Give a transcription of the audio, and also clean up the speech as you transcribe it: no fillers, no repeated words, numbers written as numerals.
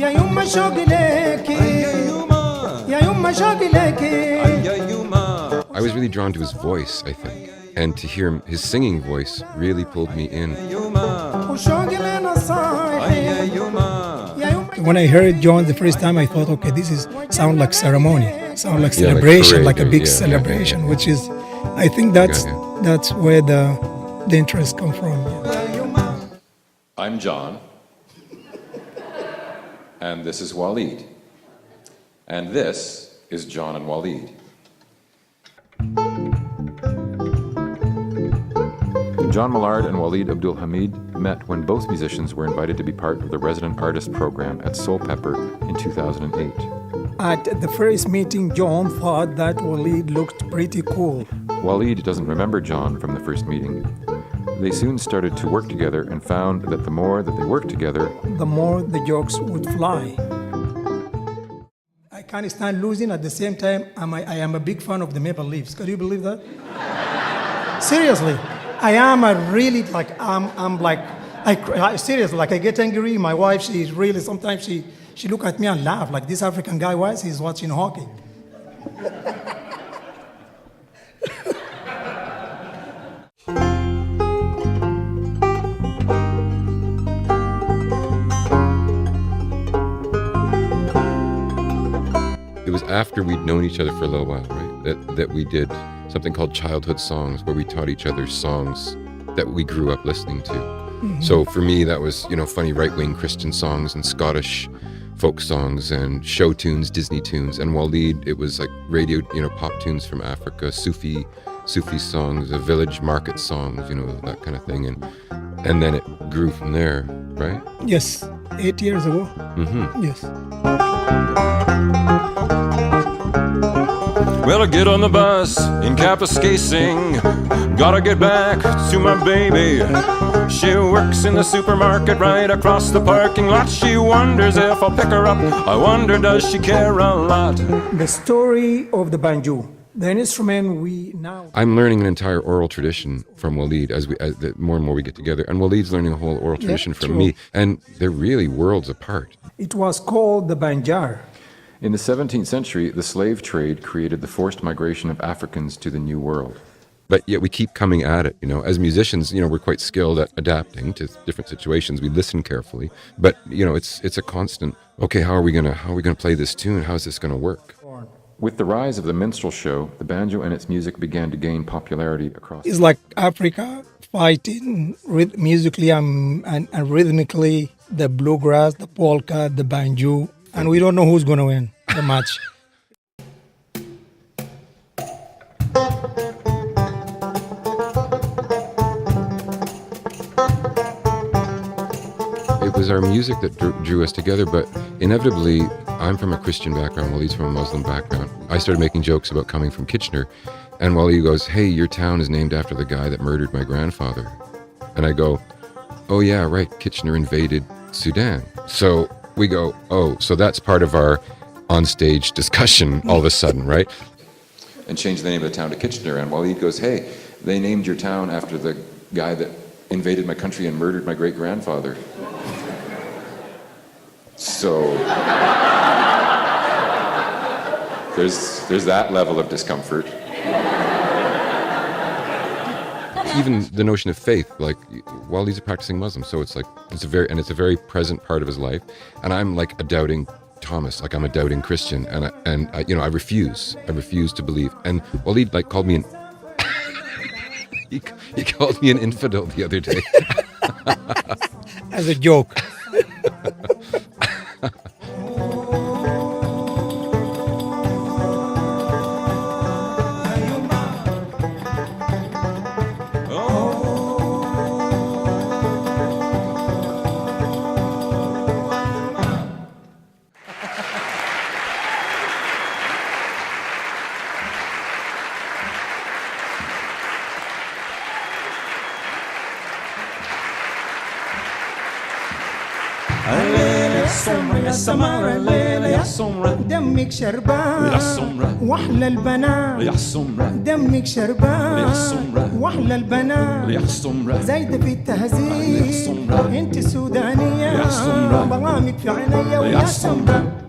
يا يما شوقي ليكي يا يما شوقي ليكي. I was really drawn to his voice, I think. And to hear him, his singing voice really pulled me in. When I heard John the first time, I thought, okay, this is sound like ceremony, sound like celebration, like a big celebration, which is, I think that's where the interest come from. I'm John, and this is Waleed, and this is John and Waleed. John Millard and Waleed Abdul Hamid met when both musicians were invited to be part of the Resident Artist Program at Soul Pepper in 2008. At the first meeting, John thought that Waleed looked pretty cool. Waleed doesn't remember John from the first meeting. They soon started to work together and found that the more that they worked together, the more the jokes would fly. I can't stand losing. At the same time, I am a big fan of the Maple Leafs. Can you believe that? Seriously. I am a really, like, I'm like, seriously, like I get angry. My wife, she's really, sometimes she look at me and laugh, like this African guy, why is he watching hockey? It was after we'd known each other for a little while, right? That we did something called Childhood Songs, where we taught each other songs that we grew up listening to. Mm-hmm. So for me, that was, funny right-wing Christian songs and Scottish folk songs and show tunes, Disney tunes. And Waleed, it was like radio, pop tunes from Africa, Sufi songs, village market songs, that kind of thing. And then it grew from there, right? Yes, 8 years ago. Mm-hmm. Yes. Well, I get on the bus in Kapuskasing. Gotta get back to my baby. She works in the supermarket right across the parking lot. She wonders if I'll pick her up. I wonder, does she care a lot? The story of the banjo, the instrument we now... I'm learning an entire oral tradition from Waleed as the more and more we get together. And Waleed's learning a whole oral tradition from me. And they're really worlds apart. It was called the banjar. In the 17th century, the slave trade created the forced migration of Africans to the New World. But yet we keep coming at it, As musicians, we're quite skilled at adapting to different situations. We listen carefully, but it's a constant. Okay, how are we gonna play this tune? How is this gonna work? With the rise of the minstrel show, the banjo and its music began to gain popularity across. It's like Africa fighting musically and rhythmically, the bluegrass, the polka, the banjo. And we don't know who's going to win the match. It was our music that drew us together, but inevitably, I'm from a Christian background, Waleed's from a Muslim background. I started making jokes about coming from Kitchener, and Waleed goes, "Hey, your town is named after the guy that murdered my grandfather." And I go, "Oh yeah, right, Kitchener invaded Sudan." So we go, oh, so that's part of our onstage discussion all of a sudden, right? And changed the name of the town to Kitchener. And Waleed goes, "Hey, they named your town after the guy that invaded my country and murdered my great-grandfather." So there's that level of discomfort. Even the notion of faith, like Waleed's a practicing Muslim, so it's a very present part of his life, and I'm like a doubting Thomas, like I'm a doubting Christian, and I refuse to believe. And Waleed called me he called me an infidel the other day as a joke. سمرة يا سمارة الليلة يا سمرة دمك شربان يا سمرة واحلى البنات يا سمرة دمك شربان يا سمرة واحلى البنات يا سمرة زايدة في يا التهذيب سمرة انت سودانية يا سمرة برامج في عينيا يا ويا سمرة سمرة